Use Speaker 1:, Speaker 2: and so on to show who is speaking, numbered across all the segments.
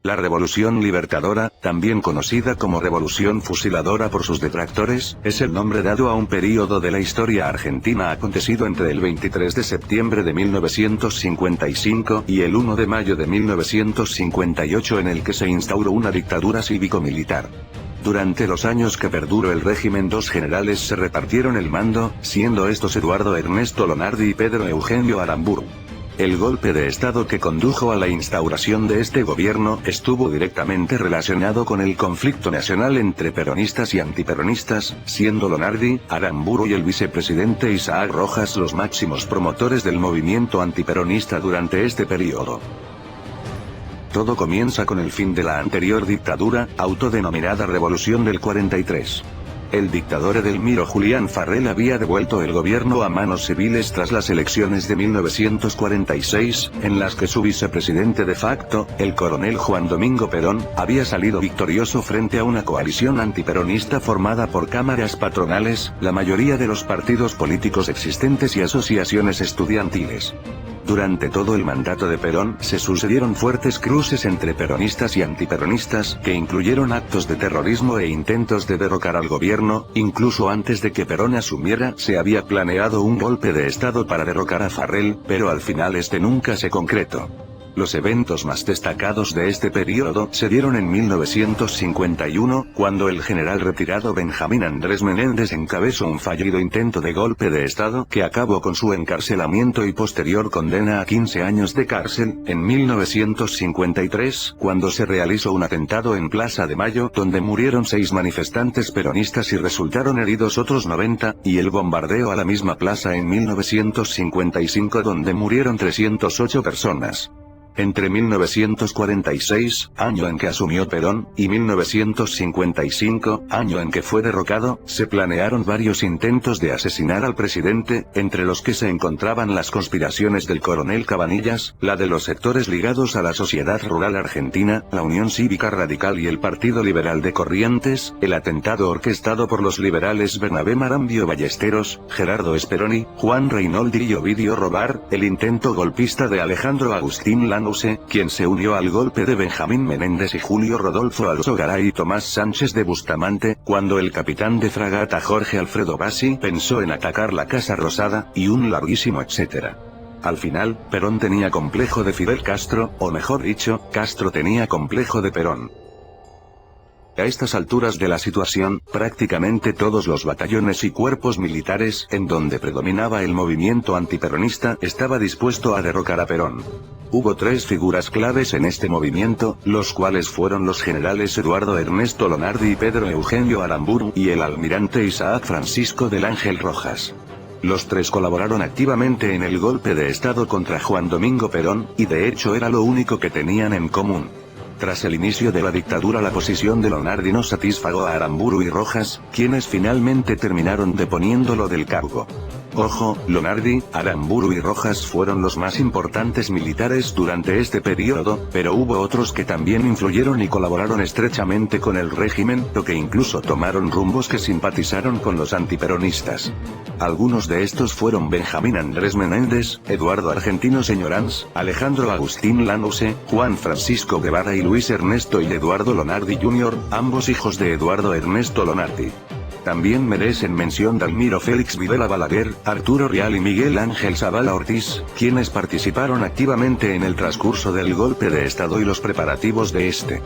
Speaker 1: La Revolución Libertadora, también conocida como Revolución Fusiladora por sus detractores, es el nombre dado a un período de la historia argentina acontecido entre el 23 de septiembre de 1955 y el 1 de mayo de 1958 en el que se instauró una dictadura cívico-militar. Durante los años que perduró el régimen, dos generales se repartieron el mando, siendo estos Eduardo Ernesto Lonardi y Pedro Eugenio Aramburu. El golpe de Estado que condujo a la instauración de este gobierno estuvo directamente relacionado con el conflicto nacional entre peronistas y antiperonistas, siendo Lonardi, Aramburu y el vicepresidente Isaac Rojas los máximos promotores del movimiento antiperonista durante este periodo. Todo comienza con el fin de la anterior dictadura, autodenominada Revolución del 43. El dictador Edelmiro Julián Farrell había devuelto el gobierno a manos civiles tras las elecciones de 1946, en las que su vicepresidente de facto, el coronel Juan Domingo Perón, había salido victorioso frente a una coalición antiperonista formada por cámaras patronales, la mayoría de los partidos políticos existentes y asociaciones estudiantiles. Durante todo el mandato de Perón se sucedieron fuertes cruces entre peronistas y antiperonistas, que incluyeron actos de terrorismo e intentos de derrocar al gobierno. Incluso antes de que Perón asumiera, se había planeado un golpe de Estado para derrocar a Farrell, pero al final este nunca se concretó. Los eventos más destacados de este periodo se dieron en 1951, cuando el general retirado Benjamín Andrés Menéndez encabezó un fallido intento de golpe de Estado que acabó con su encarcelamiento y posterior condena a 15 años de cárcel. En 1953, cuando se realizó un atentado en Plaza de Mayo donde murieron 6 manifestantes peronistas y resultaron heridos otros 90, y el bombardeo a la misma plaza en 1955 donde murieron 308 personas. Entre 1946, año en que asumió Perón, y 1955, año en que fue derrocado, se planearon varios intentos de asesinar al presidente, entre los que se encontraban las conspiraciones del coronel Cabanillas, la de los sectores ligados a la Sociedad Rural Argentina, la Unión Cívica Radical y el Partido Liberal de Corrientes, el atentado orquestado por los liberales Bernabé Marambio Ballesteros, Gerardo Speroni, Juan Reinoldi y Ovidio Robar, el intento golpista de Alejandro Agustín Lanuse, quien se unió al golpe de Benjamín Menéndez y Julio Rodolfo Alzogaray y Tomás Sánchez de Bustamante, cuando el capitán de fragata Jorge Alfredo Bassi pensó en atacar la Casa Rosada, y un larguísimo etcétera. Al final, Perón tenía complejo de Fidel Castro, o mejor dicho, Castro tenía complejo de Perón. A estas alturas de la situación, prácticamente todos los batallones y cuerpos militares, en donde predominaba el movimiento antiperonista, estaba dispuesto a derrocar a Perón. Hubo 3 figuras claves en este movimiento, los cuales fueron los generales Eduardo Ernesto Lonardi y Pedro Eugenio Aramburu, y el almirante Isaac Francisco del Ángel Rojas. Los 3 colaboraron activamente en el golpe de Estado contra Juan Domingo Perón, y de hecho era lo único que tenían en común. Tras el inicio de la dictadura, la posición de Lonardi no satisfagó a Aramburu y Rojas, quienes finalmente terminaron deponiéndolo del cargo. Ojo, Lonardi, Aramburu y Rojas fueron los más importantes militares durante este periodo, pero hubo otros que también influyeron y colaboraron estrechamente con el régimen, o que incluso tomaron rumbos que simpatizaron con los antiperonistas. Algunos de estos fueron Benjamín Andrés Menéndez, Eduardo Argentino Señorans, Alejandro Agustín Lanuse, Juan Francisco Guevara y Luis Ernesto y Eduardo Lonardi Jr., ambos hijos de Eduardo Ernesto Lonardi. También merecen mención Dalmiro Félix Videla Balaguer, Arturo Rial y Miguel Ángel Zavala Ortiz, quienes participaron activamente en el transcurso del golpe de Estado y los preparativos de este.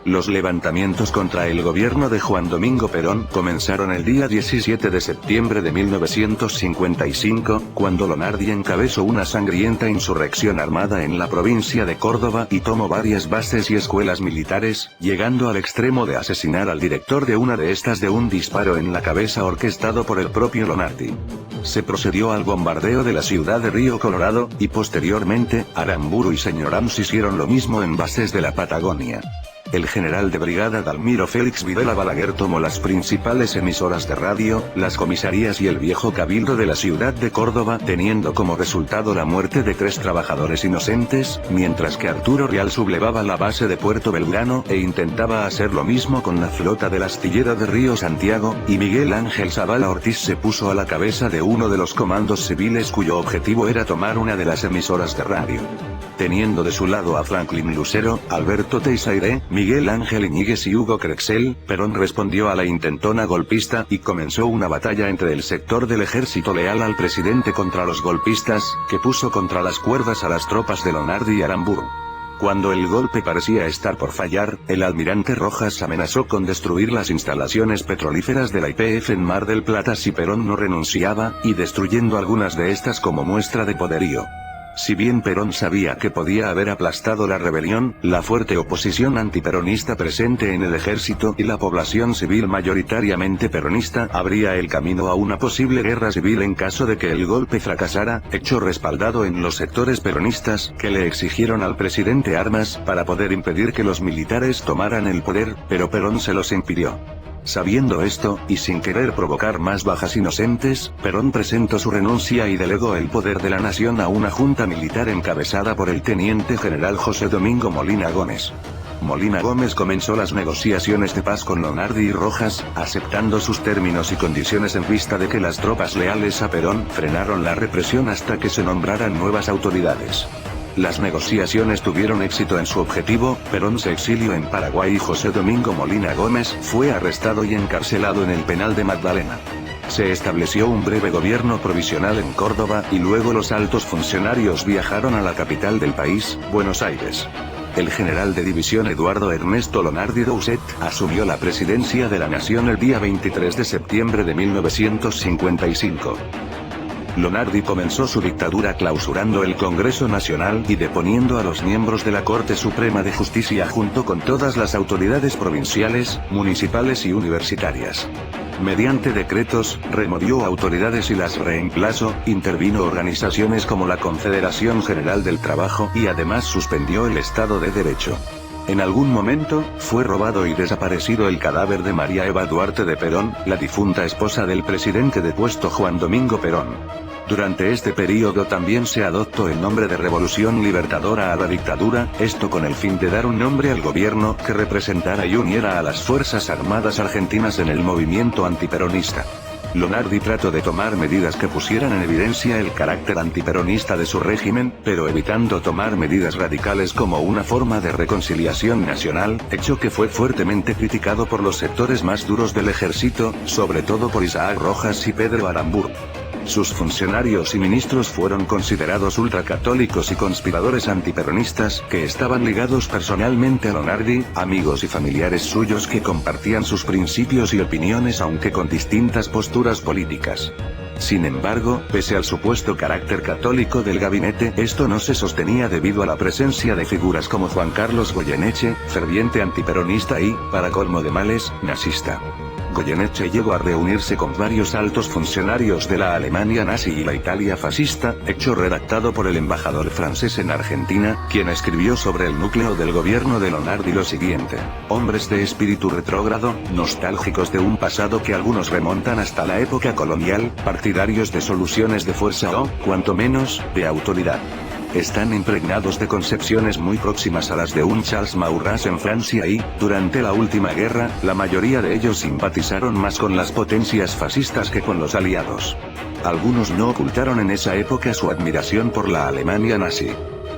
Speaker 1: Los levantamientos contra el gobierno de Juan Domingo Perón comenzaron el día 17 de septiembre de 1955, cuando Lonardi encabezó una sangrienta insurrección armada en la provincia de Córdoba y tomó varias bases y escuelas militares, llegando al extremo de asesinar al director de una de estas de un disparo en la cabeza orquestado por el propio Lonardi. Se procedió al bombardeo de la ciudad de Río Colorado, y posteriormente, Aramburu y Señorans hicieron lo mismo en bases de la Patagonia. El general de brigada Dalmiro Félix Videla Balaguer tomó las principales emisoras de radio, las comisarías y el viejo cabildo de la ciudad de Córdoba, teniendo como resultado la muerte de 3 trabajadores inocentes, mientras que Arturo Rial sublevaba la base de Puerto Belgrano e intentaba hacer lo mismo con la flota del astillero de Río Santiago, y Miguel Ángel Zavala Ortiz se puso a la cabeza de uno de los comandos civiles cuyo objetivo era tomar una de las emisoras de radio. teniendo de su lado a Franklin Lucero, Alberto Teixeira, Miguel Ángel Iñiguez y Hugo Crexel. Perón respondió a la intentona golpista y comenzó una batalla entre el sector del ejército leal al presidente contra los golpistas, que puso contra las cuerdas a las tropas de Lonardi y Aramburu. Cuando el golpe parecía estar por fallar, el almirante Rojas amenazó con destruir las instalaciones petrolíferas de la YPF en Mar del Plata si Perón no renunciaba, y destruyendo algunas de estas como muestra de poderío. Si bien Perón sabía que podía haber aplastado la rebelión, la fuerte oposición antiperonista presente en el ejército y la población civil mayoritariamente peronista abría el camino a una posible guerra civil en caso de que el golpe fracasara, hecho respaldado en los sectores peronistas, que le exigieron al presidente armas para poder impedir que los militares tomaran el poder, pero Perón se los impidió. Sabiendo esto, y sin querer provocar más bajas inocentes, Perón presentó su renuncia y delegó el poder de la nación a una junta militar encabezada por el teniente general José Domingo Molina Gómez. Molina Gómez comenzó las negociaciones de paz con Lonardi y Rojas, aceptando sus términos y condiciones en vista de que las tropas leales a Perón frenaron la represión hasta que se nombraran nuevas autoridades. Las negociaciones tuvieron éxito en su objetivo, Perón se exilió en Paraguay y José Domingo Molina Gómez fue arrestado y encarcelado en el penal de Magdalena. Se estableció un breve gobierno provisional en Córdoba y luego los altos funcionarios viajaron a la capital del país, Buenos Aires. El general de división Eduardo Ernesto Lonardi Doucet asumió la presidencia de la nación el día 23 de septiembre de 1955. Lonardi comenzó su dictadura clausurando el Congreso Nacional y deponiendo a los miembros de la Corte Suprema de Justicia junto con todas las autoridades provinciales, municipales y universitarias. Mediante decretos, removió autoridades y las reemplazó, intervino organizaciones como la Confederación General del Trabajo y además suspendió el Estado de Derecho. En algún momento, fue robado y desaparecido el cadáver de María Eva Duarte de Perón, la difunta esposa del presidente depuesto Juan Domingo Perón. Durante este período también se adoptó el nombre de Revolución Libertadora a la dictadura, esto con el fin de dar un nombre al gobierno que representara y uniera a las Fuerzas Armadas Argentinas en el movimiento antiperonista. Lonardi trató de tomar medidas que pusieran en evidencia el carácter antiperonista de su régimen, pero evitando tomar medidas radicales como una forma de reconciliación nacional, hecho que fue fuertemente criticado por los sectores más duros del ejército, sobre todo por Isaac Rojas y Pedro Aramburu. Sus funcionarios y ministros fueron considerados ultracatólicos y conspiradores antiperonistas que estaban ligados personalmente a Lonardi, amigos y familiares suyos que compartían sus principios y opiniones aunque con distintas posturas políticas. Sin embargo, pese al supuesto carácter católico del gabinete, esto no se sostenía debido a la presencia de figuras como Juan Carlos Goyeneche, ferviente antiperonista y, para colmo de males, nazista. Goyeneche llegó a reunirse con varios altos funcionarios de la Alemania nazi y la Italia fascista, hecho redactado por el embajador francés en Argentina, quien escribió sobre el núcleo del gobierno de Lonardi lo siguiente: hombres de espíritu retrógrado, nostálgicos de un pasado que algunos remontan hasta la época colonial, partidarios de soluciones de fuerza o, cuanto menos, de autoridad. Están impregnados de concepciones muy próximas a las de un Charles Maurras en Francia y, durante la última guerra, la mayoría de ellos simpatizaron más con las potencias fascistas que con los aliados. Algunos no ocultaron en esa época su admiración por la Alemania nazi.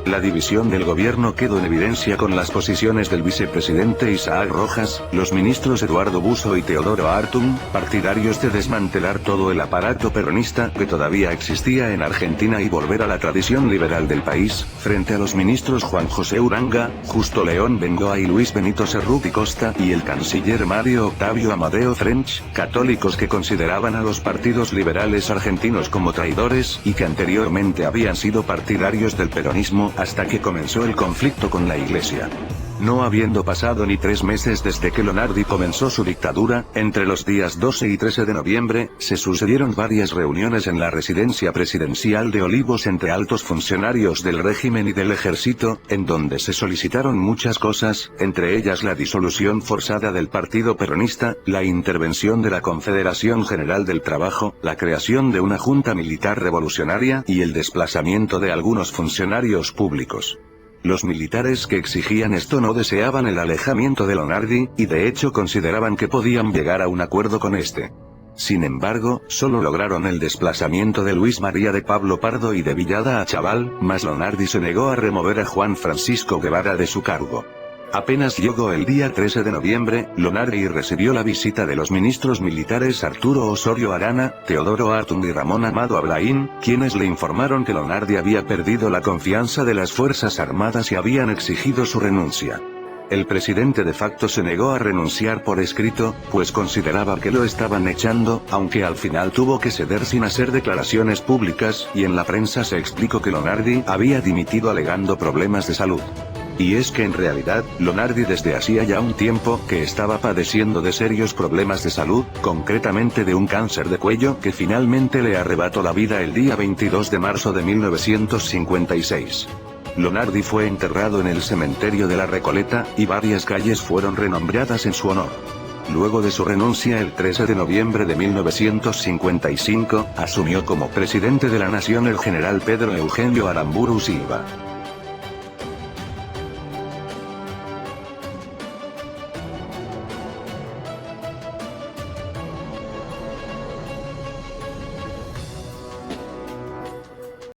Speaker 1: La división del gobierno quedó en evidencia con las posiciones del vicepresidente Isaac Rojas, los ministros Eduardo Busso y Teodoro Hartung, partidarios de desmantelar todo el aparato peronista que todavía existía en Argentina y volver a la tradición liberal del país, frente a los ministros Juan José Uranga, Justo León Bengoa y Luis Benito Cerruti Costa y el canciller Mario Octavio Amadeo French, católicos que consideraban a los partidos liberales argentinos como traidores y que anteriormente habían sido partidarios del peronismo, hasta que comenzó el conflicto con la Iglesia. No habiendo pasado ni 3 meses desde que Lonardi comenzó su dictadura, entre los días 12 y 13 de noviembre, se sucedieron varias reuniones en la residencia presidencial de Olivos entre altos funcionarios del régimen y del ejército, en donde se solicitaron muchas cosas, entre ellas la disolución forzada del Partido Peronista, la intervención de la Confederación General del Trabajo, la creación de una junta militar revolucionaria y el desplazamiento de algunos funcionarios públicos. Los militares que exigían esto no deseaban el alejamiento de Lonardi, y de hecho consideraban que podían llegar a un acuerdo con este. Sin embargo, solo lograron el desplazamiento de Luis María de Pablo Pardo y de Villada a Chaval, mas Lonardi se negó a remover a Juan Francisco Guevara de su cargo. Apenas llegó el día 13 de noviembre, Lonardi recibió la visita de los ministros militares Arturo Osorio Arana, Teodoro Artung y Ramón Amado Ablaín, quienes le informaron que Lonardi había perdido la confianza de las Fuerzas Armadas y habían exigido su renuncia. El presidente de facto se negó a renunciar por escrito, pues consideraba que lo estaban echando, aunque al final tuvo que ceder sin hacer declaraciones públicas, y en la prensa se explicó que Lonardi había dimitido alegando problemas de salud. Y es que en realidad, Lonardi desde hacía ya un tiempo que estaba padeciendo de serios problemas de salud, concretamente de un cáncer de cuello que finalmente le arrebató la vida el día 22 de marzo de 1956. Lonardi fue enterrado en el cementerio de la Recoleta, y varias calles fueron renombradas en su honor. Luego de su renuncia el 13 de noviembre de 1955, asumió como presidente de la nación el general Pedro Eugenio Aramburu Silva.